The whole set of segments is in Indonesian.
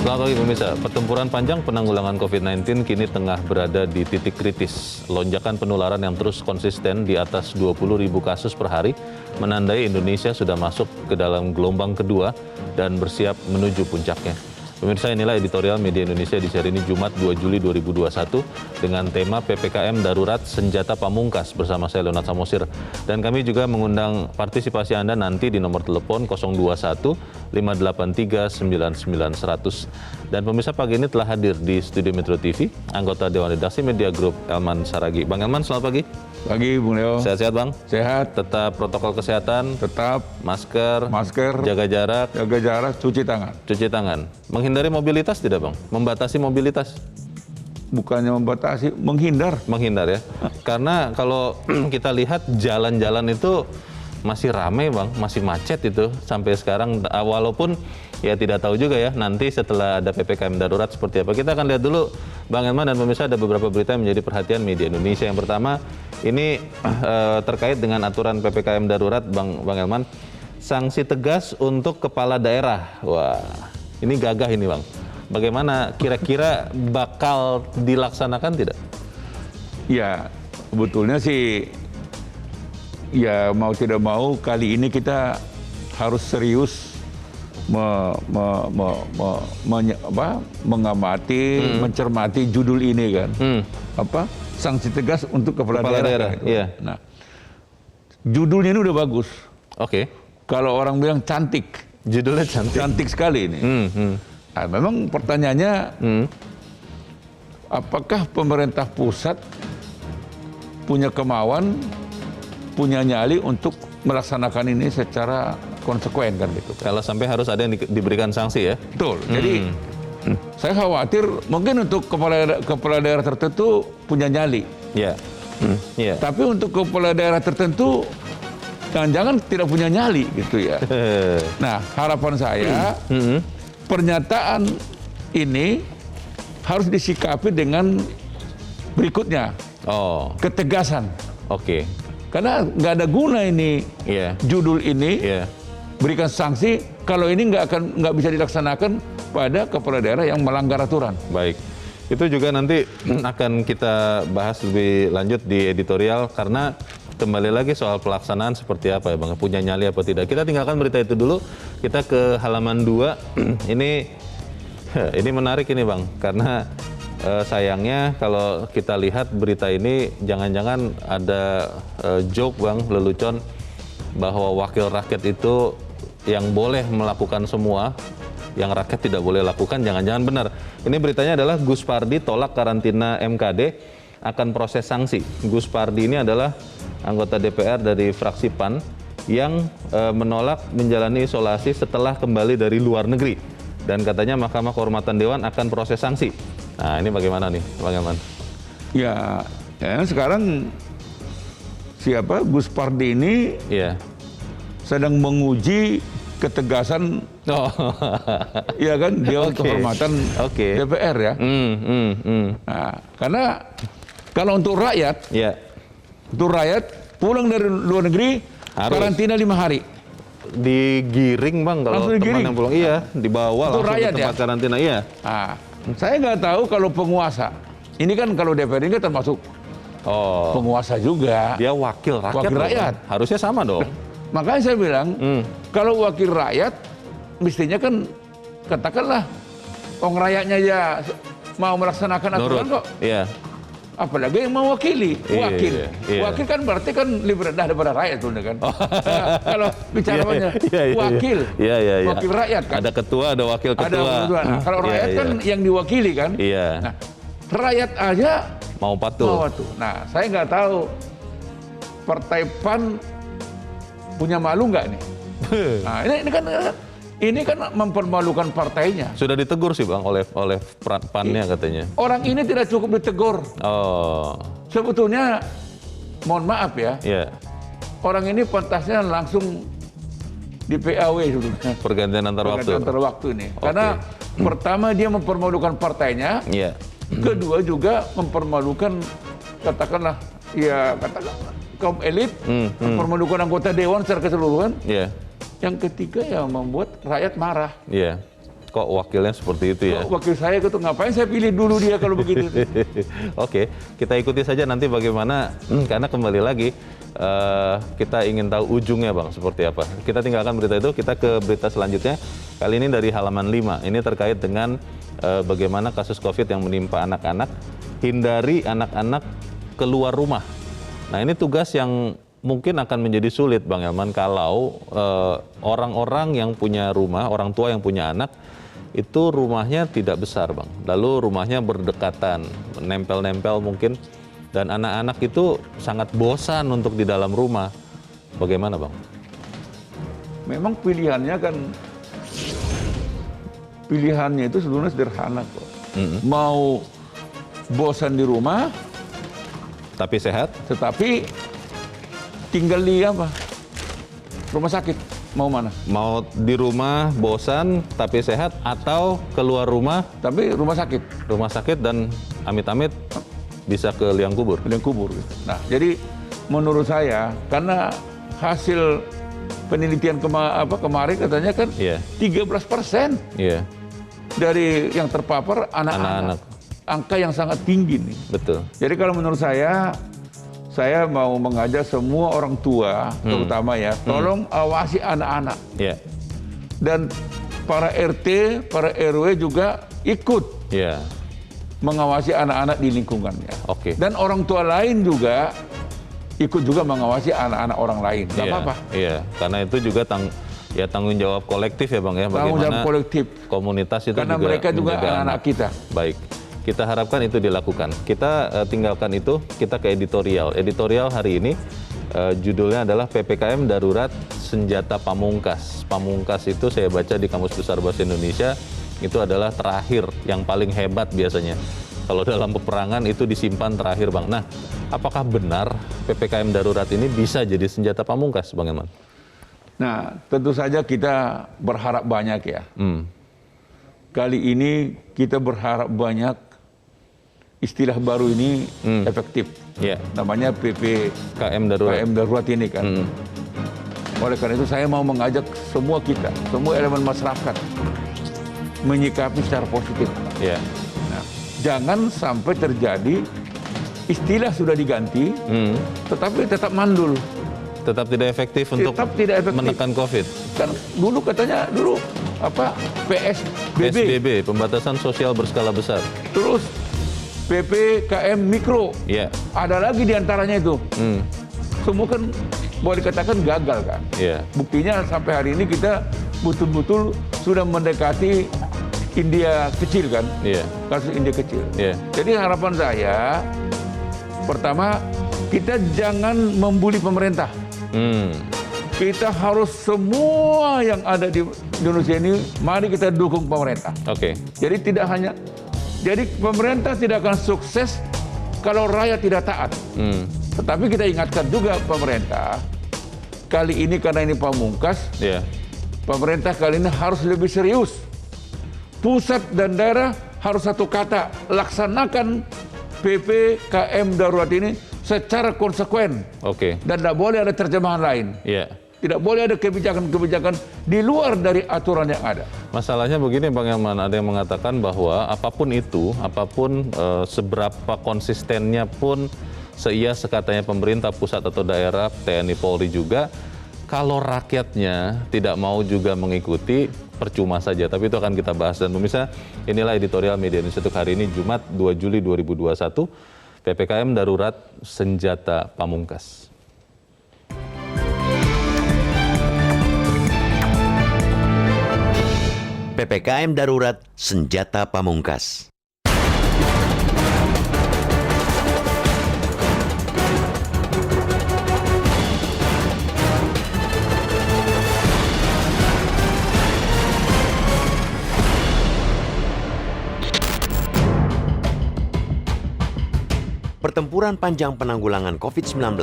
Selamat pagi pemirsa, pertempuran panjang penanggulangan COVID-19 kini tengah berada di titik kritis. Lonjakan penularan yang terus konsisten di atas 20.000 kasus per hari menandai Indonesia sudah masuk ke dalam gelombang kedua dan bersiap menuju puncaknya. Pemirsa, inilah editorial Media Indonesia di seri ini Jumat 2 Juli 2021 dengan tema PPKM Darurat Senjata Pamungkas bersama saya Leonard Samosir. Dan kami juga mengundang partisipasi Anda nanti di nomor telepon 021 583 99 100. Dan pemirsa, pagi ini telah hadir di Studio Metro TV anggota Dewan Redaksi Media Group Elman Saragih. Bang Elman, selamat pagi. Pagi, Bung Leo. Sehat-sehat, Bang? Sehat. Tetap protokol kesehatan, Tetap masker, jaga jarak, cuci tangan. cuci tangan. Menghindari mobilitas tidak, Bang? Membatasi mobilitas? Bukannya membatasi, menghindar. Menghindar ya. Karena kalau kita lihat jalan-jalan itu masih ramai, Bang, masih macet itu sampai sekarang. Walaupun ya tidak tahu juga ya nanti setelah ada PPKM darurat seperti apa. Kita akan lihat dulu, Bang Elman dan pemirsa, ada beberapa berita yang menjadi perhatian media Indonesia. Yang pertama ini terkait dengan aturan PPKM darurat, Bang Elman. Sanksi tegas untuk kepala daerah. Wah, ini gagah ini, Bang. Bagaimana kira-kira bakal dilaksanakan tidak? Ya, sebetulnya sih ya mau tidak mau kali ini kita harus serius mengamati, mencermati judul ini kan. Sanksi tegas untuk kepala daerah. Gitu. Iya. Nah, judulnya ini udah bagus. Oke. Kalau orang bilang cantik. Judulnya cantik. Cantik sekali ini. Nah, memang pertanyaannya, apakah pemerintah pusat punya kemauan, punya nyali untuk melaksanakan ini secara konsekuen kan gitu. Kalau sampai harus ada yang diberikan sanksi ya? Betul. Jadi saya khawatir mungkin untuk kepala daerah tertentu punya nyali. Iya. Iya. Tapi untuk kepala daerah tertentu jangan-jangan tidak punya nyali gitu ya. Nah, harapan saya pernyataan ini harus disikapi dengan berikutnya. Oh. Ketegasan. Oke. Karena nggak ada guna ini judul ini berikan sanksi kalau ini nggak bisa dilaksanakan pada kepala daerah yang melanggar aturan. Baik. Itu juga nanti akan kita bahas lebih lanjut di editorial karena kembali lagi soal pelaksanaan seperti apa ya, Bang, punya nyali apa tidak. Kita tinggalkan berita itu dulu, kita ke halaman 2. Ini menarik ini, Bang, karena sayangnya kalau kita lihat berita ini jangan-jangan ada joke, Bang, lelucon bahwa wakil rakyat itu yang boleh melakukan semua, yang rakyat tidak boleh lakukan, jangan-jangan benar. Ini beritanya adalah Gus Pardi tolak karantina MKD akan proses sanksi. Gus Pardi ini adalah anggota DPR dari fraksi PAN yang menolak menjalani isolasi setelah kembali dari luar negeri. Dan katanya Mahkamah Kehormatan Dewan akan proses sanksi. Nah, ini bagaimana nih, Bang Elman? Ya sekarang Gus Pardi ini sedang menguji ketegasan, ya kan, Dewan Kehormatan DPR ya. Nah, karena kalau untuk rakyat, pulang dari luar negeri karantina 5 hari. Digiring, Bang, kalau teman yang pulang, dibawa langsung ke tempat karantina, Nah, saya nggak tahu kalau penguasa. Ini kan kalau DPR ini kan termasuk penguasa juga. Dia wakil rakyat. Harusnya sama dong. Makanya saya bilang, kalau wakil rakyat, mestinya kan katakanlah, rakyatnya ya mau melaksanakan aturan kok. Iya. Apalagi yang mewakili, wakil kan berarti kan lebih rendah daripada rakyat tuh kan. Kalau bicara wakil rakyat kan. Ada ketua, ada wakil ketua. Nah, kalau rakyat kan yang diwakili kan. Nah, rakyat aja mau patuh. Nah, saya nggak tahu Partai PAN punya malu nggak nih? Nah, ini kan mempermalukan partainya. Sudah ditegur sih, Bang, oleh PAN-nya katanya. Orang ini tidak cukup ditegur. Sebetulnya, mohon maaf ya. Orang ini pantasnya langsung di PAW sebetulnya. Pergantian antar waktu ini. Karena pertama dia mempermalukan partainya. Kedua juga mempermalukan katakanlah kaum elit, mempermalukan anggota dewan secara keseluruhan. Iya. Yang ketiga ya membuat rakyat marah. Iya. Kok wakilnya seperti itu ya? Kok wakil saya itu ngapain saya pilih dulu dia kalau begitu? Oke, kita ikuti saja nanti bagaimana, karena kembali lagi kita ingin tahu ujungnya Bang, seperti apa. Kita tinggalkan berita itu, kita ke berita selanjutnya. Kali ini dari halaman 5, ini terkait dengan bagaimana kasus COVID yang menimpa anak-anak, hindari anak-anak keluar rumah. Nah ini tugas yang mungkin akan menjadi sulit Bang Elman kalau orang-orang yang punya rumah, orang tua yang punya anak, itu rumahnya tidak besar Bang. Lalu rumahnya berdekatan, nempel-nempel mungkin. Dan anak-anak itu sangat bosan untuk di dalam rumah. Bagaimana Bang? Memang pilihannya itu sebenarnya sederhana kok. Mau bosan di rumah, Tapi sehat? tetapi tinggal di apa? Rumah sakit. Mau mana? Mau di rumah bosan tapi sehat, atau keluar rumah Tapi rumah sakit. rumah sakit dan amit-amit bisa ke liang kubur? Liang kubur. Gitu. Nah, jadi menurut saya karena hasil penelitian kemarin katanya kan Iya. 13% Iya, dari yang terpapar anak-anak. Angka yang sangat tinggi nih. betul. Jadi kalau menurut saya mau mengajak semua orang tua, terutama ya, tolong awasi anak-anak. Iya, Dan para RT, para RW juga ikut iya. mengawasi anak-anak di lingkungannya. Oke. Dan orang tua lain juga ikut juga mengawasi anak-anak orang lain. Gak Iya, apa-apa. Iya, karena itu juga tanggung jawab kolektif ya Bang ya. Tanggung jawab Bagaimana kolektif. komunitas itu Karena juga mereka juga menjaga anak-anak kita. Baik, kita harapkan itu dilakukan. Kita tinggalkan itu, kita ke editorial. Editorial hari ini judulnya adalah PPKM Darurat Senjata Pamungkas. Pamungkas itu saya baca di Kamus Besar Bahasa Indonesia, itu adalah terakhir, yang paling hebat biasanya. Kalau dalam peperangan itu disimpan terakhir Bang. Nah, apakah benar PPKM Darurat ini bisa jadi senjata pamungkas Bang Elman? Nah, tentu saja kita berharap banyak ya. Kali ini kita berharap banyak istilah baru ini efektif. Ya, Namanya KM Darurat. PPKM Darurat ini kan. Oleh karena itu saya mau mengajak semua kita, semua elemen masyarakat menyikapi secara positif. Ya, Nah, jangan sampai terjadi istilah sudah diganti, tetapi tetap mandul. tetap tidak efektif untuk Tetap tidak efektif. menekan COVID. Kan dulu katanya PSBB, PSBB, pembatasan sosial berskala besar. terus PPKM mikro. Ya, Ada lagi diantaranya itu. Semua kan boleh dikatakan gagal kan. ya, Buktinya sampai hari ini kita betul-betul sudah mendekati India kecil kan. ya, Kasus India kecil. ya. Jadi harapan saya, pertama kita jangan membuli pemerintah. Kita harus semua yang ada di Indonesia ini, mari kita dukung pemerintah. Oke, Jadi pemerintah tidak akan sukses kalau rakyat tidak taat. Tetapi kita ingatkan juga pemerintah, kali ini karena ini pamungkas, ya, pemerintah kali ini harus lebih serius. Pusat dan daerah harus satu kata, laksanakan PPKM darurat ini secara konsekuen. oke, Dan tidak boleh ada terjemahan lain. ya. Tidak boleh ada kebijakan-kebijakan di luar dari aturan yang ada. Masalahnya begini Bang Elman, ada yang mengatakan bahwa apapun itu, seberapa konsistennya pun, seia sekatanya pemerintah pusat atau daerah, TNI Polri juga, kalau rakyatnya tidak mau juga mengikuti, percuma saja. Tapi itu akan kita bahas. Dan pemirsa, inilah editorial Media Indonesia untuk hari ini, Jumat 2 Juli 2021, PPKM Darurat Senjata Pamungkas. PPKM Darurat Senjata Pamungkas. Pertempuran panjang penanggulangan COVID-19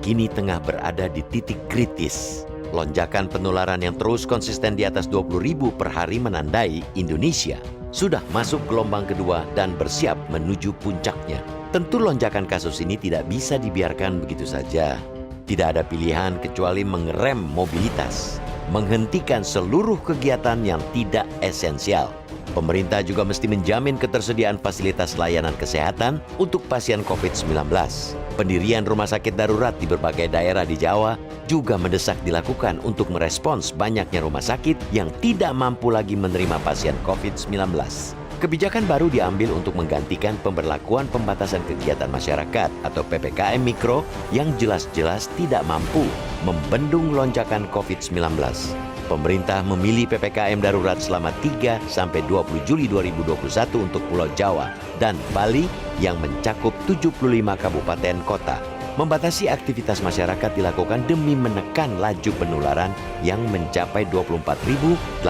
kini tengah berada di titik kritis. Lonjakan penularan yang terus konsisten di atas 20.000 per hari menandai Indonesia sudah masuk gelombang kedua dan bersiap menuju puncaknya. Tentu lonjakan kasus ini tidak bisa dibiarkan begitu saja. Tidak ada pilihan kecuali mengerem mobilitas, menghentikan seluruh kegiatan yang tidak esensial. Pemerintah juga mesti menjamin ketersediaan fasilitas layanan kesehatan untuk pasien COVID-19. Pendirian rumah sakit darurat di berbagai daerah di Jawa juga mendesak dilakukan untuk merespons banyaknya rumah sakit yang tidak mampu lagi menerima pasien COVID-19. Kebijakan baru diambil untuk menggantikan pemberlakuan pembatasan kegiatan masyarakat atau PPKM Mikro yang jelas-jelas tidak mampu membendung lonjakan COVID-19. Pemerintah memilih PPKM darurat selama 3 sampai 20 Juli 2021 untuk Pulau Jawa dan Bali yang mencakup 75 kabupaten kota. Membatasi aktivitas masyarakat dilakukan demi menekan laju penularan yang mencapai 24.836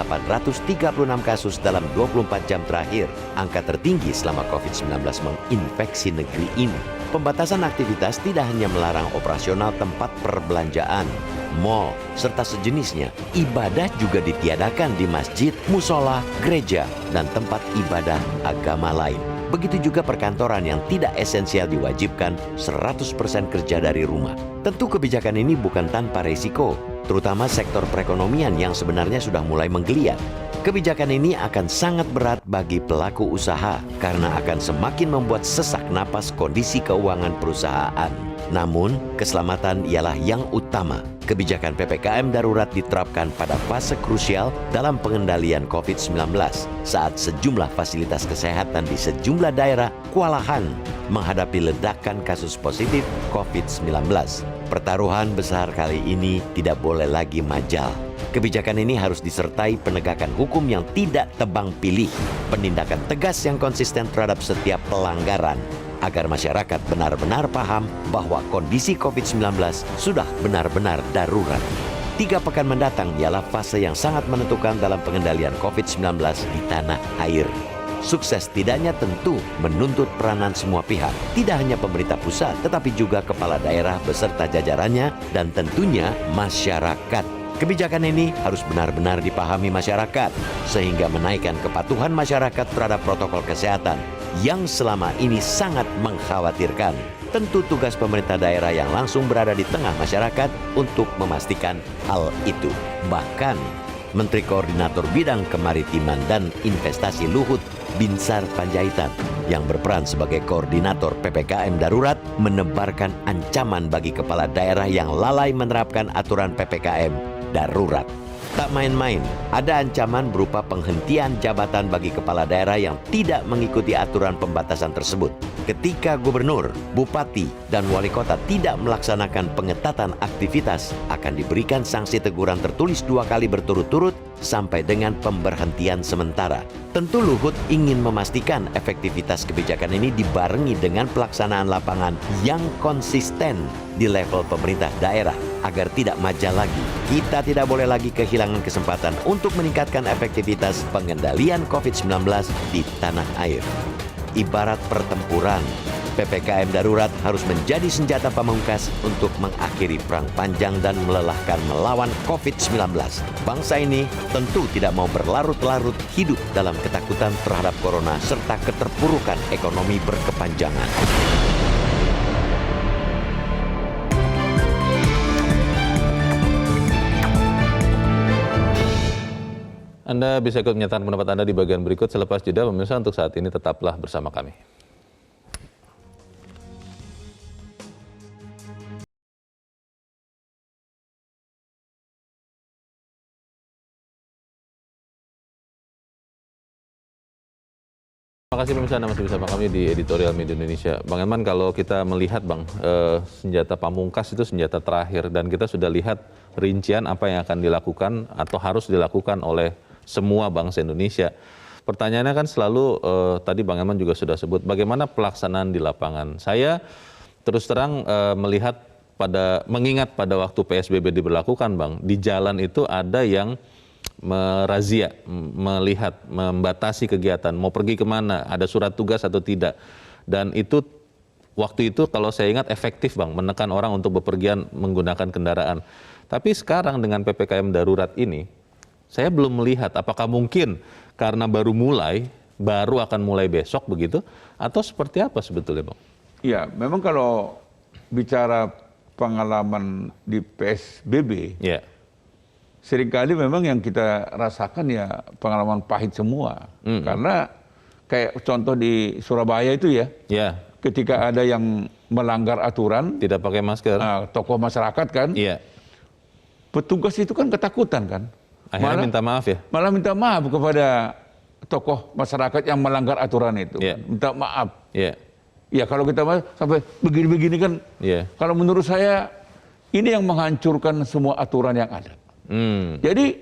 kasus dalam 24 jam terakhir, angka tertinggi selama COVID-19 menginfeksi negeri ini. Pembatasan aktivitas tidak hanya melarang operasional tempat perbelanjaan, mal, serta sejenisnya. Ibadah juga ditiadakan di masjid, musola, gereja, dan tempat ibadah agama lain. Begitu juga perkantoran yang tidak esensial diwajibkan 100% kerja dari rumah. Tentu kebijakan ini bukan tanpa risiko, terutama sektor perekonomian yang sebenarnya sudah mulai menggeliat. Kebijakan ini akan sangat berat bagi pelaku usaha karena akan semakin membuat sesak napas kondisi keuangan perusahaan. Namun, keselamatan ialah yang utama. Kebijakan PPKM darurat diterapkan pada fase krusial dalam pengendalian COVID-19 saat sejumlah fasilitas kesehatan di sejumlah daerah kewalahan menghadapi ledakan kasus positif COVID-19. Pertaruhan besar kali ini tidak boleh lagi majal. Kebijakan ini harus disertai penegakan hukum yang tidak tebang pilih, penindakan tegas yang konsisten terhadap setiap pelanggaran, agar masyarakat benar-benar paham bahwa kondisi COVID-19 sudah benar-benar darurat. 3 pekan mendatang ialah fase yang sangat menentukan dalam pengendalian COVID-19 di tanah air. Sukses tidaknya tentu menuntut peranan semua pihak, tidak hanya pemerintah pusat, tetapi juga kepala daerah beserta jajarannya dan tentunya masyarakat. Kebijakan ini harus benar-benar dipahami masyarakat, sehingga menaikkan kepatuhan masyarakat terhadap protokol kesehatan yang selama ini sangat mengkhawatirkan. Tentu tugas pemerintah daerah yang langsung berada di tengah masyarakat untuk memastikan hal itu. Bahkan, Menteri Koordinator Bidang Kemaritiman dan Investasi Luhut Binsar Panjaitan yang berperan sebagai koordinator PPKM darurat menebarkan ancaman bagi kepala daerah yang lalai menerapkan aturan PPKM darurat. Tak main-main, ada ancaman berupa penghentian jabatan bagi kepala daerah yang tidak mengikuti aturan pembatasan tersebut. Ketika gubernur, bupati, dan wali kota tidak melaksanakan pengetatan aktivitas, akan diberikan sanksi teguran tertulis 2 kali berturut-turut sampai dengan pemberhentian sementara. Tentu Luhut ingin memastikan efektivitas kebijakan ini dibarengi dengan pelaksanaan lapangan yang konsisten di level pemerintah daerah agar tidak majal lagi. Kita tidak boleh lagi kehilangan kesempatan untuk meningkatkan efektivitas pengendalian COVID-19 di tanah air. Ibarat pertempuran, PPKM darurat harus menjadi senjata pamungkas untuk mengakhiri perang panjang dan melelahkan melawan COVID-19. Bangsa ini tentu tidak mau berlarut-larut hidup dalam ketakutan terhadap corona serta keterpurukan ekonomi berkepanjangan. Anda bisa ikut menyatakan pendapat Anda di bagian berikut selepas jeda. Pemirsa, untuk saat ini tetaplah bersama kami. Terima kasih pemirsa, Anda masih bersama kami di Editorial Media Indonesia. Bang Elman, kalau kita melihat Bang, senjata pamungkas itu senjata terakhir dan kita sudah lihat rincian apa yang akan dilakukan atau harus dilakukan oleh semua bangsa Indonesia. Pertanyaannya kan selalu, tadi Bang Elman juga sudah sebut, bagaimana pelaksanaan di lapangan. Saya terus terang melihat mengingat pada waktu PSBB diberlakukan Bang, di jalan itu ada yang merazia, melihat, membatasi kegiatan, mau pergi kemana, ada surat tugas atau tidak. Dan itu waktu itu kalau saya ingat efektif Bang, menekan orang untuk bepergian menggunakan kendaraan. Tapi sekarang dengan PPKM darurat ini, saya belum melihat apakah mungkin karena baru akan mulai besok begitu, atau seperti apa sebetulnya Bang? Iya, memang kalau bicara pengalaman di PSBB, Ya. seringkali memang yang kita rasakan ya pengalaman pahit semua. Karena kayak contoh di Surabaya itu ya, Ya. ketika ada yang melanggar aturan, Tidak pakai masker. tokoh masyarakat kan, Iya. petugas itu kan ketakutan kan. Akhirnya minta maaf ya. Malah minta maaf kepada tokoh masyarakat yang melanggar aturan itu. Iya. Minta maaf. Iya. Ya kalau kita sampai begini-begini kan, Iya. kalau menurut saya ini yang menghancurkan semua aturan yang ada. Jadi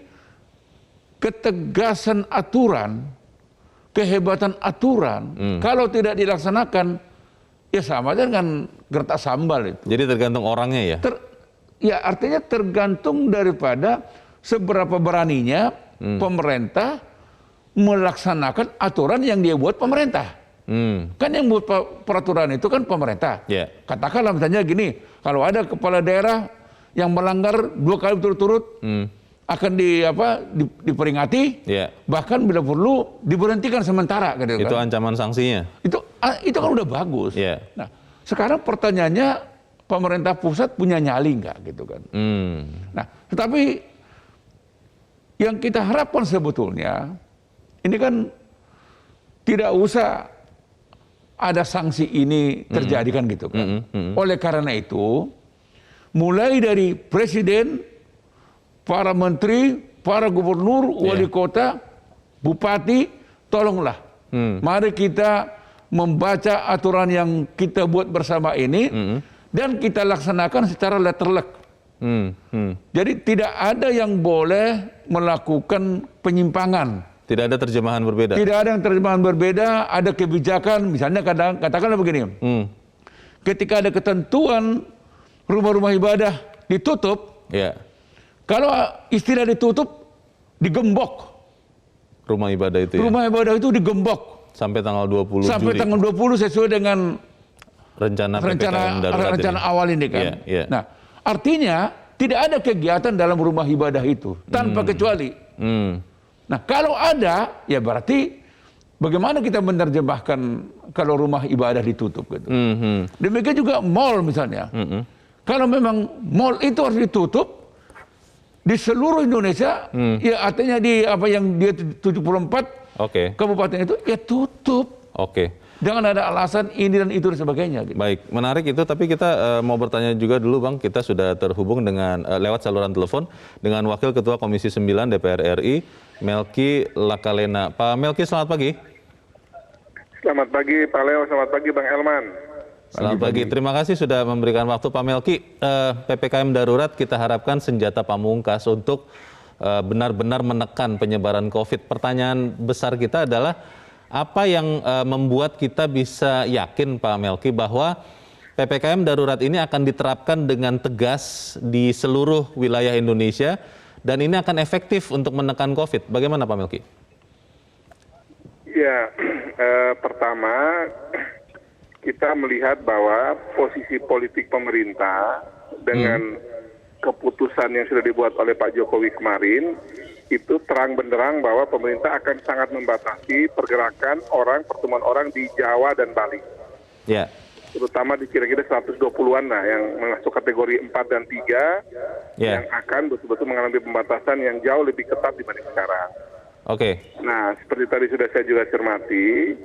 ketegasan aturan, kehebatan aturan, kalau tidak dilaksanakan, ya sama dengan gertak sambal itu. Jadi tergantung orangnya ya. Ya artinya tergantung daripada seberapa beraninya pemerintah melaksanakan aturan yang dia buat pemerintah. Kan yang buat peraturan itu kan pemerintah. Ya. Katakanlah misalnya gini, kalau ada kepala daerah yang melanggar 2 kali berturut-turut, akan diperingati, Ya. bahkan bila perlu diberhentikan sementara. Gitu, Itu kan. ancaman sanksinya. Itu kan udah bagus. Ya. Nah, sekarang pertanyaannya pemerintah pusat punya nyali nggak gitu kan? Nah, tetapi yang kita harapkan sebetulnya ini kan tidak usah ada sanksi ini terjadi kan gitu kan. Oleh karena itu, mulai dari presiden, para menteri, para gubernur, wali kota, bupati, tolonglah. Mari kita membaca aturan yang kita buat bersama ini dan kita laksanakan secara letterlek. Jadi tidak ada yang boleh melakukan penyimpangan. Tidak ada terjemahan berbeda. Tidak ada yang terjemahan berbeda, ada kebijakan, misalnya katakanlah begini. Ketika ada ketentuan rumah-rumah ibadah ditutup, Ya. kalau istilah ditutup, digembok. Rumah ibadah itu ya. Rumah ibadah itu digembok. Sampai tanggal 20 Sampai Juli. tanggal 20 sesuai dengan Rencana PPKM darurat rencana ini. awal ini kan. Iya, iya. Nah, artinya tidak ada kegiatan dalam rumah ibadah itu tanpa kecuali. Nah, kalau ada, ya berarti bagaimana kita menerjemahkan kalau rumah ibadah ditutup gitu. Demikian juga mall misalnya. Kalau memang mall itu harus ditutup di seluruh Indonesia, ya artinya di apa yang dia 74 Oke. kabupaten itu ya tutup. Oke. Jangan ada alasan ini dan itu dan sebagainya. Gitu. Baik, menarik itu. Tapi kita mau bertanya juga dulu, Bang. Kita sudah terhubung dengan lewat saluran telepon dengan Wakil Ketua Komisi 9 DPR RI, Melki Lakalena. Pak Melki, selamat pagi. Selamat pagi Pak Leo, selamat pagi Bang Elman. Selamat pagi. Terima kasih sudah memberikan waktu, Pak Melki. PPKM darurat kita harapkan senjata pamungkas untuk benar-benar menekan penyebaran COVID. Pertanyaan besar kita adalah apa yang membuat kita bisa yakin, Pak Melki, bahwa PPKM darurat ini akan diterapkan dengan tegas di seluruh wilayah Indonesia dan ini akan efektif untuk menekan COVID. Bagaimana, Pak Melki? Ya, pertama kita melihat bahwa posisi politik pemerintah dengan keputusan yang sudah dibuat oleh Pak Jokowi kemarin itu terang benderang bahwa pemerintah akan sangat membatasi pergerakan orang, pertemuan orang di Jawa dan Bali. Ya. Terutama di kira-kira 120-an lah yang masuk kategori 4 dan 3 yang akan betul-betul mengalami pembatasan yang jauh lebih ketat dibanding sekarang. Oke. Nah, seperti tadi sudah saya juga cermati,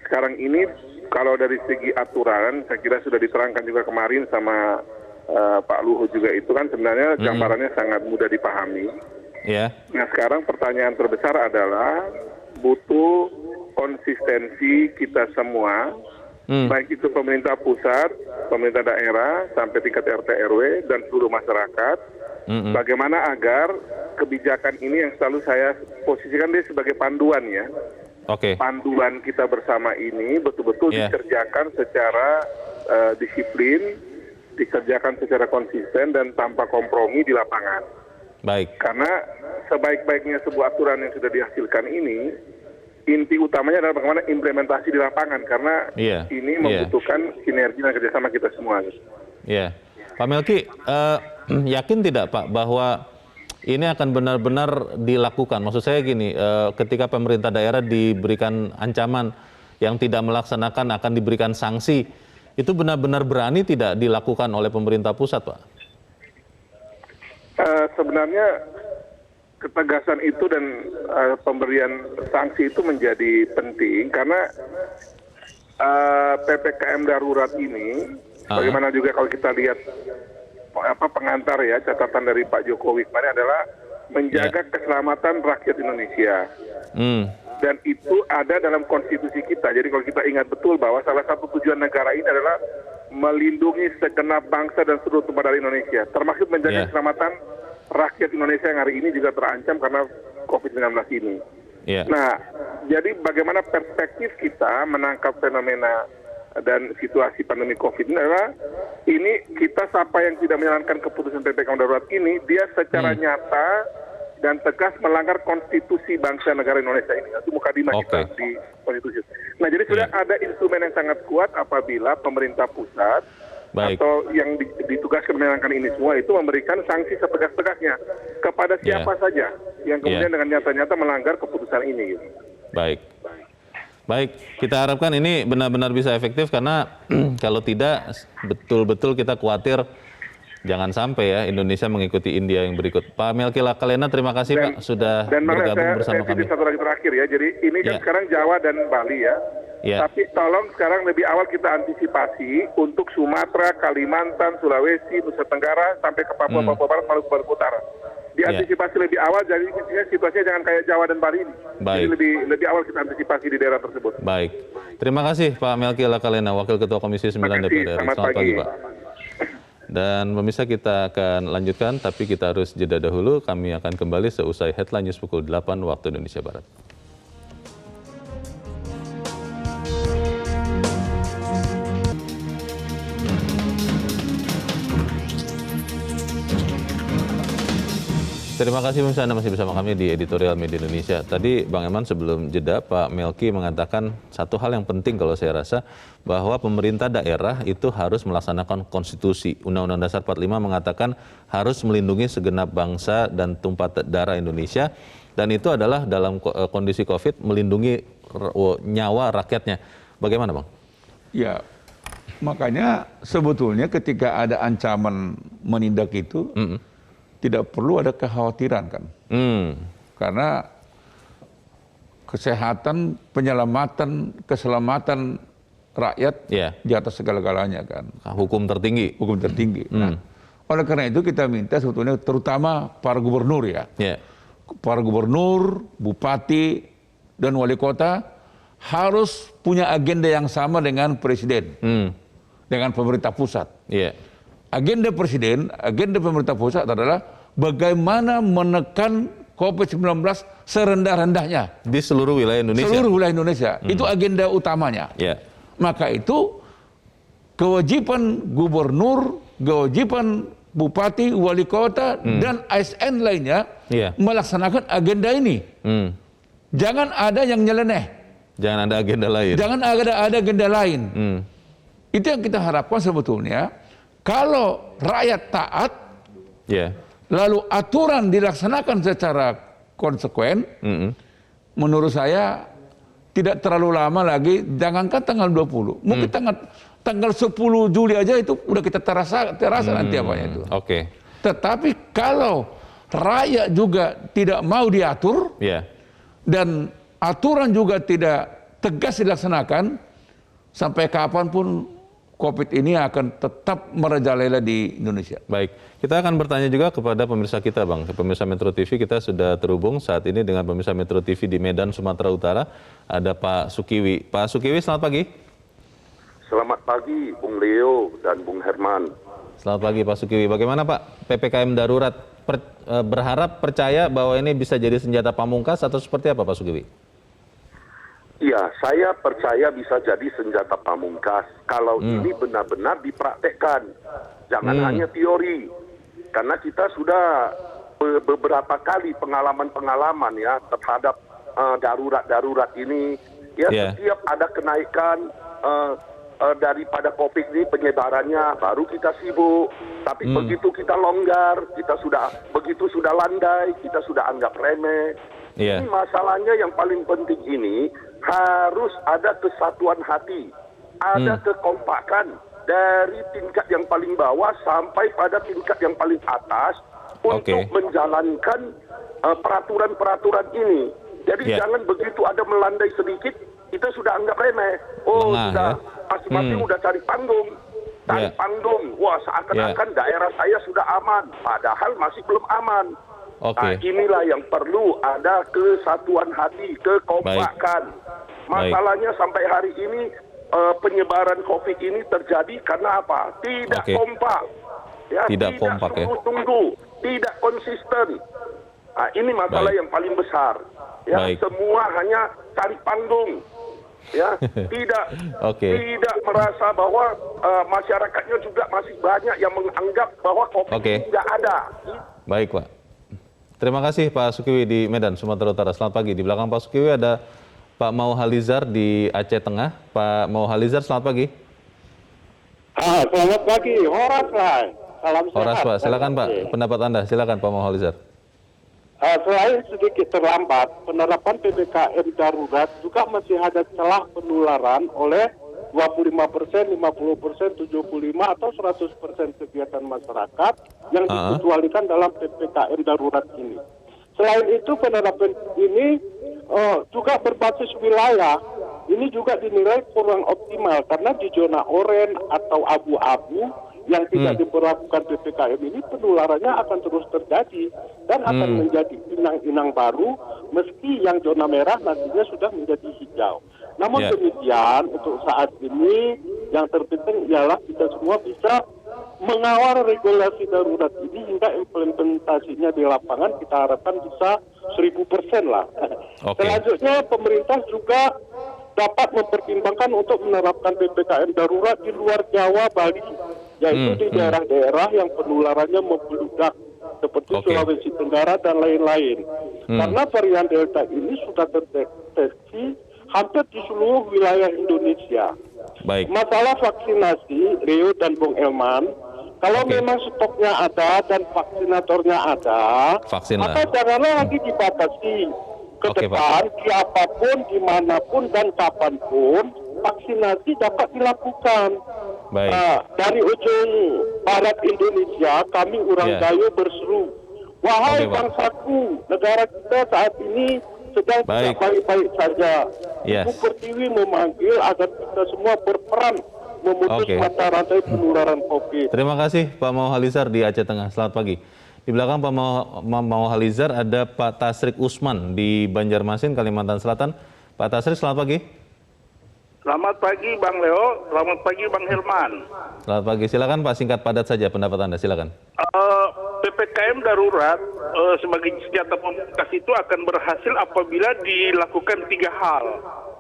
sekarang ini kalau dari segi aturan, saya kira sudah diterangkan juga kemarin sama Pak Luhut juga itu kan sebenarnya gambarannya sangat mudah dipahami. Ya. Nah, sekarang pertanyaan terbesar adalah butuh konsistensi kita semua, baik itu pemerintah pusat, pemerintah daerah, sampai tingkat RT RW dan seluruh masyarakat. Bagaimana agar kebijakan ini yang selalu saya posisikan dia sebagai panduan ya. Oke. Panduan kita bersama ini betul-betul dikerjakan secara disiplin, dikerjakan secara konsisten dan tanpa kompromi di lapangan. Baik. Karena sebaik-baiknya sebuah aturan yang sudah dihasilkan ini, inti utamanya adalah bagaimana implementasi di lapangan. Karena ini membutuhkan sinergi dan kerjasama kita semua. Ya, Pak Melki, yakin tidak Pak bahwa ini akan benar-benar dilakukan? Maksud saya gini, ketika pemerintah daerah diberikan ancaman yang tidak melaksanakan akan diberikan sanksi, Itu benar-benar berani tidak dilakukan oleh pemerintah pusat, Pak? Sebenarnya ketegasan itu dan pemberian sanksi itu menjadi penting karena PPKM darurat ini, bagaimana juga kalau kita lihat pengantar ya, catatan dari Pak Jokowi kemarin adalah menjaga keselamatan rakyat Indonesia. Dan itu ada dalam konstitusi kita. Jadi kalau kita ingat betul bahwa salah satu tujuan negara ini adalah melindungi segenap bangsa dan seluruh tumpah darah Indonesia, termasuk menjaga keselamatan rakyat Indonesia yang hari ini juga terancam karena COVID-19 ini. Nah, jadi bagaimana perspektif kita menangkap fenomena dan situasi pandemi COVID ini adalah ini kita siapa yang tidak menjalankan keputusan PPKM darurat ini, dia secara nyata dan tegas melanggar konstitusi bangsa negara Indonesia ini. Itu mukadimah kita di konstitusi. Nah, jadi sudah ada instrumen yang sangat kuat apabila pemerintah pusat atau yang ditugaskan menjalankan ini semua itu memberikan sanksi setegas-tegasnya kepada siapa saja yang kemudian dengan nyata-nyata melanggar keputusan ini. Gitu. Baik, kita harapkan ini benar-benar bisa efektif karena kalau tidak betul-betul kita khawatir jangan sampai ya Indonesia mengikuti India yang berikut. Pak Melki Lakalena, terima kasih Pak sudah bergabung bersama kami. Satu lagi terakhir ya, jadi ini kan sekarang Jawa dan Bali ya. Tapi tolong sekarang lebih awal kita antisipasi untuk Sumatera, Kalimantan, Sulawesi, Nusa Tenggara sampai ke Papua, Papua Barat, Maluku Utara. Diantisipasi lebih awal, jadi situasinya jangan kayak Jawa dan Bali ini. Jadi lebih awal kita antisipasi di daerah tersebut. Baik, terima kasih Pak Melki Lakalena, Wakil Ketua Komisi 9 DPR RI. Selamat pagi Pak. Dan pemirsa, kita akan lanjutkan, tapi kita harus jeda dahulu. Kami akan kembali seusai Headline News pukul 8 waktu Indonesia Barat. Terima kasih pemirsa, Anda masih bersama kami di Editorial Media Indonesia. Tadi Bang Eman sebelum jeda, Pak Melki mengatakan satu hal yang penting kalau saya rasa, bahwa pemerintah daerah itu harus melaksanakan konstitusi. Undang-Undang Dasar 45 mengatakan harus melindungi segenap bangsa dan tumpah darah Indonesia. Dan itu adalah dalam kondisi COVID melindungi nyawa rakyatnya. Bagaimana Bang? Ya, makanya sebetulnya ketika ada ancaman menindak itu, tidak perlu ada kekhawatiran kan. Karena kesehatan, penyelamatan, keselamatan rakyat di atas segala-galanya kan. Hukum tertinggi. Hukum tertinggi. Nah, oleh karena itu kita minta sebetulnya terutama para gubernur ya. Para gubernur, bupati, dan wali kota harus punya agenda yang sama dengan presiden. Dengan pemerintah pusat. Agenda presiden, agenda pemerintah pusat adalah bagaimana menekan COVID-19 serendah-rendahnya. Di seluruh wilayah Indonesia. Seluruh wilayah Indonesia. Itu agenda utamanya. Maka itu kewajiban gubernur, kewajiban bupati, wali kota, dan ASN lainnya melaksanakan agenda ini. Jangan ada yang nyeleneh. Jangan ada agenda lain. Jangan ada agenda lain. Itu yang kita harapkan sebetulnya. Kalau rakyat taat, lalu aturan dilaksanakan secara konsekuen, menurut saya tidak terlalu lama lagi, jangankan tanggal 20, mungkin tanggal 10 Juli aja itu udah kita terasa nanti apanya itu. Tetapi kalau rakyat juga tidak mau diatur, dan aturan juga tidak tegas dilaksanakan, sampai kapanpun COVID ini akan tetap merajalela di Indonesia. Baik, kita akan bertanya juga kepada pemirsa kita Bang. Pemirsa Metro TV, kita sudah terhubung saat ini dengan pemirsa Metro TV di Medan, Sumatera Utara. Ada Pak Sukiwi. Pak Sukiwi, selamat pagi. Selamat pagi, Bung Leo dan Bung Herman. Selamat pagi Pak Sukiwi. Bagaimana Pak PPKM darurat? Berharap, percaya bahwa ini bisa jadi senjata pamungkas atau seperti apa Pak Sukiwi? Ya, saya percaya bisa jadi senjata pamungkas kalau ini benar-benar dipraktekkan. Jangan hanya teori. Karena kita sudah beberapa kali pengalaman-pengalaman ya terhadap darurat-darurat ini. Ya, setiap ada kenaikan daripada COVID ini penyebarannya, baru kita sibuk. Tapi begitu kita longgar, begitu sudah landai, kita sudah anggap remeh. Ini masalahnya yang paling penting ini harus ada kesatuan hati ada kekompakan dari tingkat yang paling bawah sampai pada tingkat yang paling atas untuk menjalankan peraturan-peraturan ini. Jadi jangan begitu ada melandai sedikit, kita sudah anggap remeh. Oh, sudah masing-masing udah cari panggung. Cari panggung. Wah, seakan-akan daerah saya sudah aman. Padahal masih belum aman. Nah, inilah yang perlu ada kesatuan hati, kekompakan. Masalahnya sampai hari ini penyebaran COVID ini terjadi karena apa? Tidak kompak, ya, tidak sungguh-sungguh, tidak konsisten. Nah, ini masalah yang paling besar. Ya, semua hanya cari panggung, ya, tidak merasa bahwa masyarakatnya juga masih banyak yang menganggap bahwa COVID tidak ada. Baik, Pak. Terima kasih Pak Sukiwi di Medan, Sumatera Utara. Selamat pagi. Di belakang Pak Sukiwi ada Pak Mauhalizar di Aceh Tengah. Pak Mauhalizar, selamat pagi. Selamat pagi, Horas lah. Salam sehat. Horas, Pak. Silakan Pak, pendapat Anda. Silakan Pak Mauhalizar. Selain sedikit terlambat, penerapan PPKM darurat juga masih ada celah penularan oleh 25%, 50%, 75% atau 100% kegiatan masyarakat yang dikecualikan dalam PPKM darurat ini. Selain itu, penerapan ini juga berbasis wilayah. Ini juga dinilai kurang optimal karena di zona oranye atau abu-abu yang tidak diberlakukan PPKM ini penularannya akan terus terjadi dan akan menjadi inang-inang baru meski yang zona merah nantinya sudah menjadi hijau. Namun demikian untuk saat ini yang terpenting ialah kita semua bisa mengawal regulasi darurat ini hingga implementasinya di lapangan kita harapkan bisa 1000% lah. Selanjutnya pemerintah juga dapat mempertimbangkan untuk menerapkan PPKM darurat di luar Jawa, Bali, yaitu di daerah-daerah yang penularannya membludak seperti Sulawesi Tenggara dan lain-lain. Karena varian Delta ini sudah terdeteksi hampir di seluruh wilayah Indonesia. Masalah vaksinasi, Leo dan Bung Elman, kalau memang stoknya ada dan vaksinatornya ada, maka janganlah lagi dibatasi. Ke depan, siapapun, dimanapun, dan kapanpun, vaksinasi dapat dilakukan. Dari ujung barat Indonesia, kami orang Gayo berseru, wahai bangsaku, negara kita saat ini sedang tidak baik-baik saja. Ibu Pertiwi memanggil agar kita semua berperan memutus mata rantai penularan COVID. Terima kasih Pak Mauhalizar di Aceh Tengah. Selamat pagi. Di belakang Pak Mauhalizar ada Pak Tasrik Usman di Banjarmasin, Kalimantan Selatan. Pak Tasrik, selamat pagi. Selamat pagi Bang Leo, selamat pagi Bang Hilman. Selamat pagi, silakan Pak, singkat padat saja pendapat Anda, silakan. PPKM darurat sebagai senjata pamungkas itu akan berhasil apabila dilakukan 3 hal.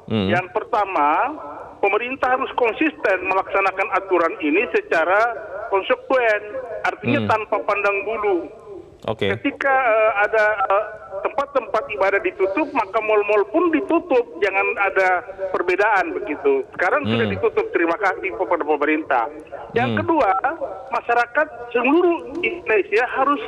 Yang pertama, pemerintah harus konsisten melaksanakan aturan ini secara konsekuen, artinya tanpa pandang bulu. Ketika ada tempat-tempat ibadah ditutup, maka mal-mal pun ditutup. Jangan ada perbedaan begitu. Sekarang sudah ditutup, terima kasih kepada pemerintah. Yang kedua, masyarakat seluruh Indonesia harus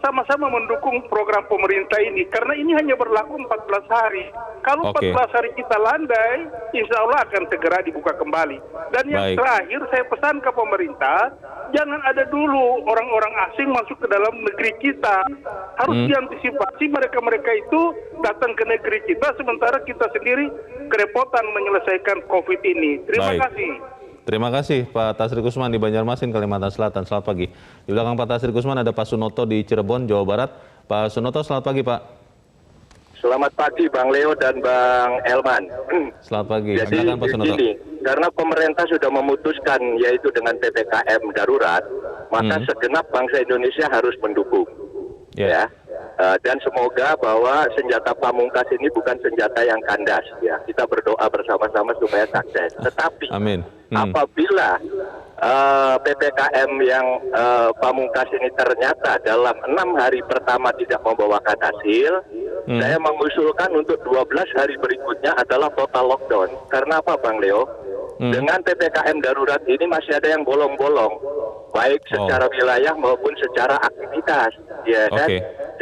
sama-sama mendukung program pemerintah ini. Karena ini hanya berlaku 14 hari. Kalau 14 hari kita landai, insya Allah akan segera dibuka kembali. Dan yang terakhir, saya pesan ke pemerintah, jangan ada dulu orang-orang asing masuk ke dalam negeri kita. Harus diantisipasi mereka-mereka itu datang ke negeri kita, sementara kita sendiri kerepotan menyelesaikan COVID ini. Terima kasih. Terima kasih Pak Tasrik Usman di Banjarmasin, Kalimantan Selatan. Selamat pagi. Di belakang Pak Tasrik Usman ada Pak Sunoto di Cirebon, Jawa Barat. Pak Sunoto, selamat pagi Pak. Selamat pagi Bang Leo dan Bang Elman. Selamat pagi. Jadi Pak Sunoto. karena pemerintah sudah memutuskan yaitu dengan PPKM darurat, maka segenap bangsa Indonesia harus mendukung. Ya. Dan semoga bahwa senjata pamungkas ini bukan senjata yang kandas, ya. Kita berdoa bersama-sama supaya sukses. Tetapi apabila PPKM yang pamungkas ini ternyata dalam 6 hari pertama tidak membawakan hasil, saya mengusulkan untuk 12 hari berikutnya adalah total lockdown. Karena apa, Bang Leo? Dengan PPKM darurat ini masih ada yang bolong-bolong, baik secara wilayah maupun secara aktivitas, ya kan?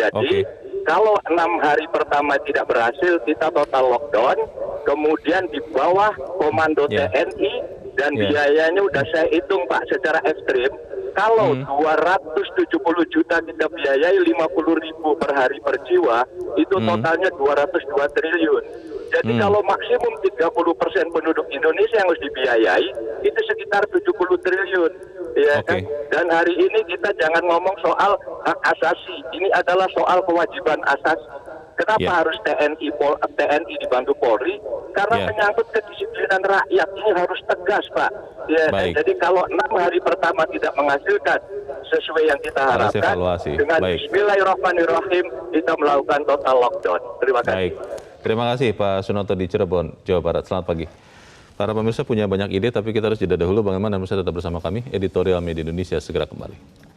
Jadi kalau 6 hari pertama tidak berhasil, kita total lockdown, kemudian di bawah komando TNI Dan biayanya udah saya hitung Pak secara ekstrim. Kalau 270 juta kita biayai 50.000 per hari per jiwa, itu totalnya 202 triliun. Jadi kalau maksimum 30% penduduk Indonesia yang harus dibiayai, itu sekitar 70 triliun. Ya kan? Dan hari ini kita jangan ngomong soal hak asasi. Ini adalah soal kewajiban asasi. Kenapa harus TNI dibantu Polri? Karena menyangkut kedisiplinan rakyat, ini harus tegas, Pak. Ya, jadi kalau 6 hari pertama tidak menghasilkan sesuai yang kita harapkan, dengan Bismillahirrahmanirrahim kita melakukan total lockdown. Terima kasih. Terima kasih Pak Sunoto di Cirebon, Jawa Barat. Selamat pagi. Para pemirsa punya banyak ide, tapi kita harus jeda dahulu. Bagaimana pemirsa tetap bersama kami? Editorial Media Indonesia segera kembali.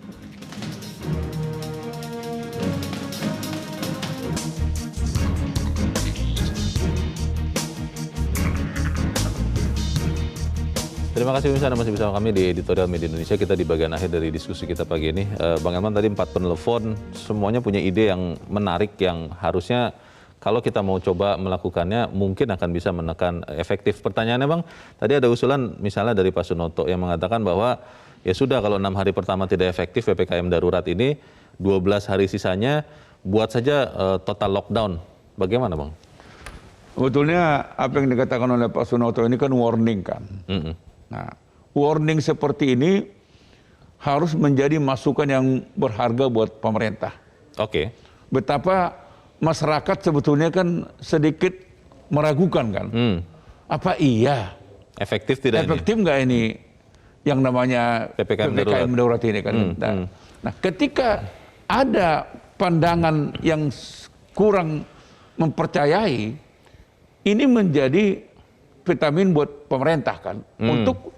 Terima kasih pemirsa Anda masih bersama kami di Editorial Media Indonesia. Kita di bagian akhir dari diskusi kita pagi ini. Bang Elman tadi 4 penelpon, semuanya punya ide yang menarik yang harusnya kalau kita mau coba melakukannya mungkin akan bisa menekan efektif. Pertanyaannya Bang, tadi ada usulan misalnya dari Pak Sunoto yang mengatakan bahwa ya sudah kalau 6 hari pertama tidak efektif PPKM darurat ini, 12 hari sisanya buat saja total lockdown. Bagaimana Bang? Sebetulnya apa yang dikatakan oleh Pak Sunoto ini kan warning kan. Nah, warning seperti ini harus menjadi masukan yang berharga buat pemerintah. Betapa masyarakat sebetulnya kan sedikit meragukan kan. Apa iya efektif tidak efektif nggak ini yang namanya PPKM darurat ini kan. Nah, ketika ada pandangan yang kurang mempercayai, ini menjadi vitamin buat pemerintah kan, untuk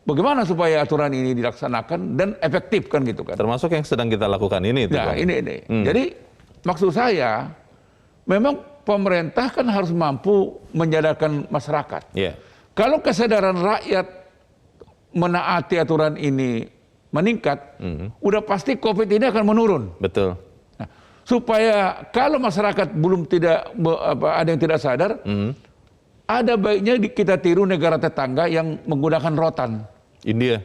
bagaimana supaya aturan ini dilaksanakan dan efektif kan gitu kan. Termasuk yang sedang kita lakukan ini. Nah, ini. Jadi maksud saya, memang pemerintah kan harus mampu menyadarkan masyarakat. Kalau kesadaran rakyat menaati aturan ini meningkat, udah pasti COVID ini akan menurun. Betul. Nah, supaya kalau masyarakat belum ada yang tidak sadar, ada baiknya kita tiru negara tetangga yang menggunakan rotan. India.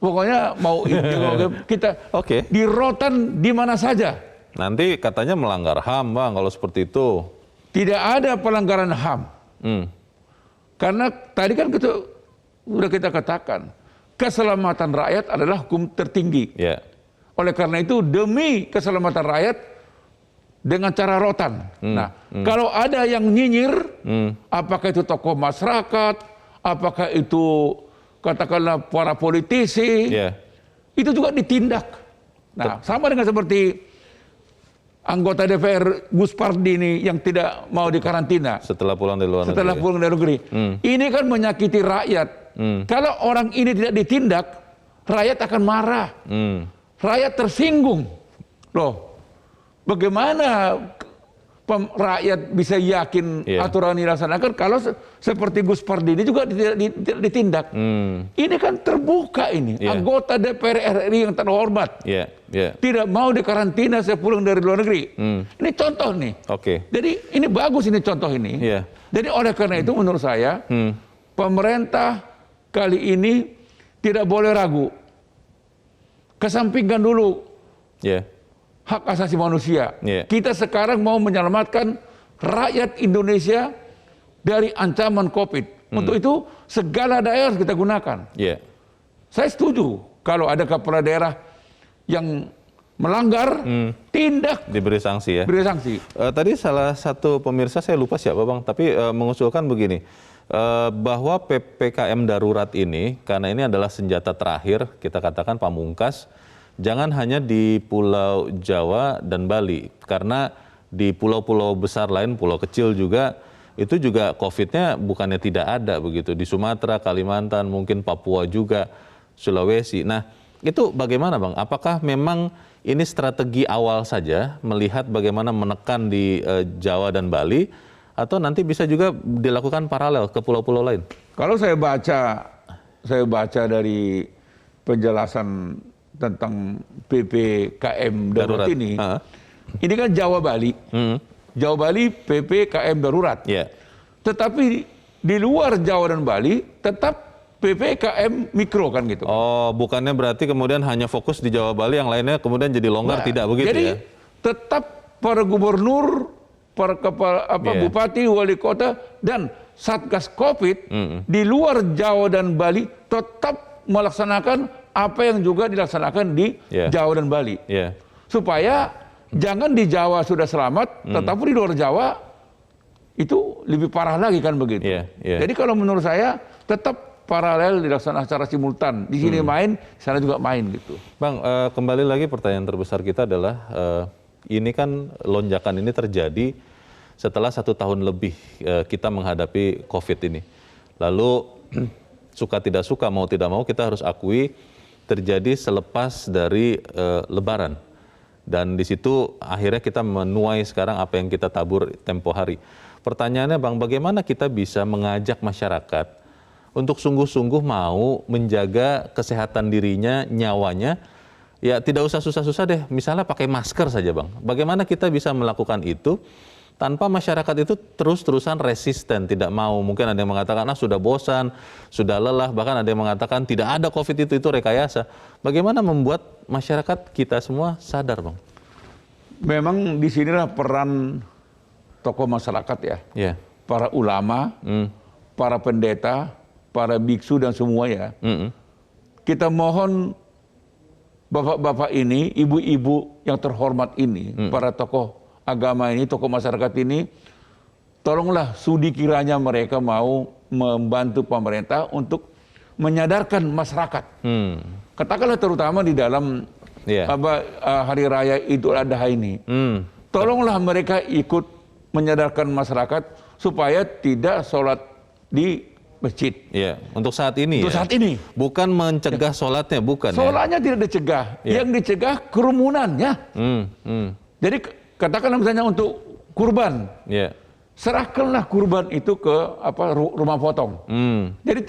Pokoknya mau India, kita di rotan di mana saja. Nanti katanya melanggar HAM Bang kalau seperti itu. Tidak ada pelanggaran HAM. Karena tadi kan sudah kita katakan, keselamatan rakyat adalah hukum tertinggi. Oleh karena itu demi keselamatan rakyat, dengan cara rotan. Kalau ada yang nyinyir, apakah itu tokoh masyarakat, apakah itu katakanlah para politisi, itu juga ditindak. Nah, sama dengan seperti anggota DPR Gus Pardini yang tidak mau dikarantina setelah pulang dari luar negeri. Setelah pulang dari negeri. Ini kan menyakiti rakyat. Kalau orang ini tidak ditindak, rakyat akan marah. Rakyat tersinggung. Loh, bagaimana rakyat bisa yakin aturan ini dilaksanakan kalau seperti Gus Pardini juga tidak ditindak? Ini kan terbuka ini. Anggota DPR RI yang terhormat tidak mau dikarantina sepulang dari luar negeri. Ini contoh nih. Jadi ini bagus ini contoh ini. Jadi oleh karena itu menurut saya pemerintah kali ini tidak boleh ragu. Kesampingkan dulu hak asasi manusia. Kita sekarang mau menyelamatkan rakyat Indonesia dari ancaman COVID. Untuk itu segala daerah harus kita gunakan. Saya setuju kalau ada kepala daerah yang melanggar, tindak, diberi sanksi ya. Beri sanksi. Tadi salah satu pemirsa, saya lupa siapa Bang, tapi mengusulkan begini, bahwa PPKM darurat ini, karena ini adalah senjata terakhir, kita katakan pamungkas, jangan hanya di Pulau Jawa dan Bali, karena di pulau-pulau besar lain, pulau kecil juga, itu juga COVID-nya bukannya tidak ada begitu. Di Sumatera, Kalimantan, mungkin Papua juga, Sulawesi. Nah, itu bagaimana Bang? Apakah memang ini strategi awal saja, melihat bagaimana menekan di Jawa dan Bali, atau nanti bisa juga dilakukan paralel ke pulau-pulau lain? Kalau saya baca dari penjelasan tentang PPKM darurat ini kan Jawa Bali. Jawa Bali PPKM darurat. Tetapi di luar Jawa dan Bali tetap PPKM mikro kan gitu. Oh, bukannya berarti kemudian hanya fokus di Jawa Bali, yang lainnya kemudian jadi longgar, tidak begitu jadi, ya? tetap para gubernur, para kepala bupati, wali kota dan Satgas Covid di luar Jawa dan Bali tetap melaksanakan apa yang juga dilaksanakan di Jawa dan Bali. Supaya jangan di Jawa sudah selamat, tetapi di luar Jawa itu lebih parah lagi kan begitu. Jadi kalau menurut saya tetap paralel dilaksanakan secara simultan. Di sini main, di sana juga main gitu. Bang, kembali lagi pertanyaan terbesar kita adalah ini kan lonjakan ini terjadi setelah 1 tahun lebih kita menghadapi COVID ini. Lalu suka tidak suka, mau tidak mau kita harus akui terjadi selepas dari Lebaran. Dan di situ akhirnya kita menuai sekarang apa yang kita tabur tempo hari. Pertanyaannya Bang, bagaimana kita bisa mengajak masyarakat untuk sungguh-sungguh mau menjaga kesehatan dirinya, nyawanya, ya tidak usah susah-susah deh, misalnya pakai masker saja Bang. Bagaimana kita bisa melakukan itu tanpa masyarakat itu terus-terusan resisten, tidak mau. Mungkin ada yang mengatakan, sudah bosan, sudah lelah, bahkan ada yang mengatakan tidak ada COVID itu rekayasa. Bagaimana membuat masyarakat kita semua sadar Bang? Memang disinilah peran tokoh masyarakat ya. Para ulama, para pendeta, para biksu dan semua ya. Kita mohon bapak-bapak ini, ibu-ibu yang terhormat ini, para tokoh agama ini, tokoh masyarakat ini, tolonglah sudi kiranya mereka mau membantu pemerintah untuk menyadarkan masyarakat. Katakanlah terutama di dalam hari raya Idul Adha ini. Tolonglah mereka ikut menyadarkan masyarakat supaya tidak sholat di masjid. Untuk saat ini. Untuk saat ini. Bukan mencegah sholatnya, bukan. Sholatnya tidak dicegah, yang dicegah kerumunannya. Jadi katakanlah misalnya untuk kurban, serahkanlah kurban itu ke rumah potong. Jadi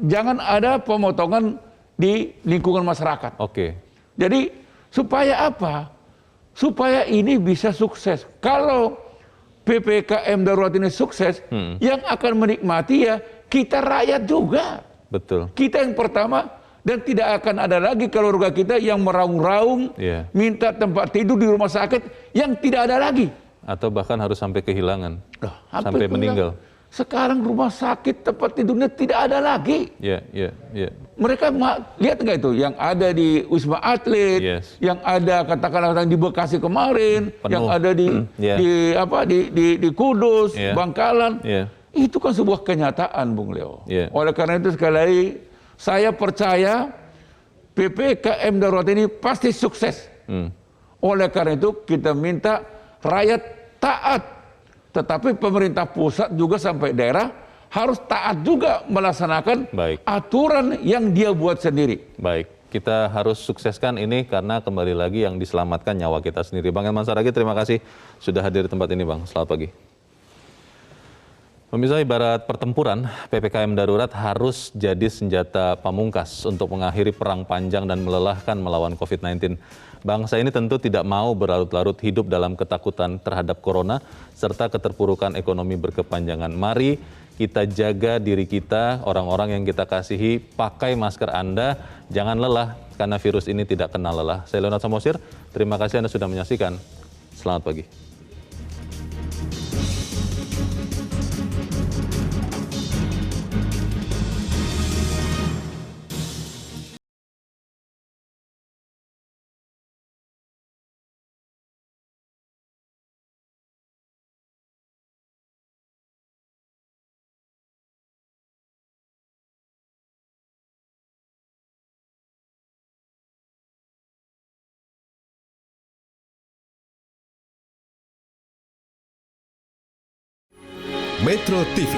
jangan ada pemotongan di lingkungan masyarakat. Jadi supaya apa? Supaya ini bisa sukses. Kalau PPKM darurat ini sukses, yang akan menikmati ya kita rakyat juga. Betul. Kita yang pertama, dan tidak akan ada lagi keluarga kita yang meraung-raung minta tempat tidur di rumah sakit yang tidak ada lagi. Atau bahkan harus sampai kehilangan, sampai meninggal. Sekarang rumah sakit tempat tidurnya tidak ada lagi. Mereka lihat nggak itu yang ada di Wisma Atlet, yang ada katakanlah di Bekasi kemarin, yang ada di Kudus, Bangkalan. Itu kan sebuah kenyataan, Bung Leo. Oleh karena itu sekali lagi, saya percaya PPKM darurat ini pasti sukses. Oleh karena itu kita minta rakyat taat. Tetapi pemerintah pusat juga sampai daerah harus taat juga melaksanakan aturan yang dia buat sendiri. Baik, kita harus sukseskan ini karena kembali lagi yang diselamatkan nyawa kita sendiri. Bang Elman Saragih, terima kasih sudah hadir di tempat ini Bang. Selamat pagi. Pemirsa, ibarat pertempuran, PPKM darurat harus jadi senjata pamungkas untuk mengakhiri perang panjang dan melelahkan melawan COVID-19. Bangsa ini tentu tidak mau berlarut-larut hidup dalam ketakutan terhadap corona serta keterpurukan ekonomi berkepanjangan. Mari kita jaga diri kita, orang-orang yang kita kasihi, pakai masker Anda, jangan lelah karena virus ini tidak kenal lelah. Saya Leonard Samosir, terima kasih Anda sudah menyaksikan. Selamat pagi. Metro TV,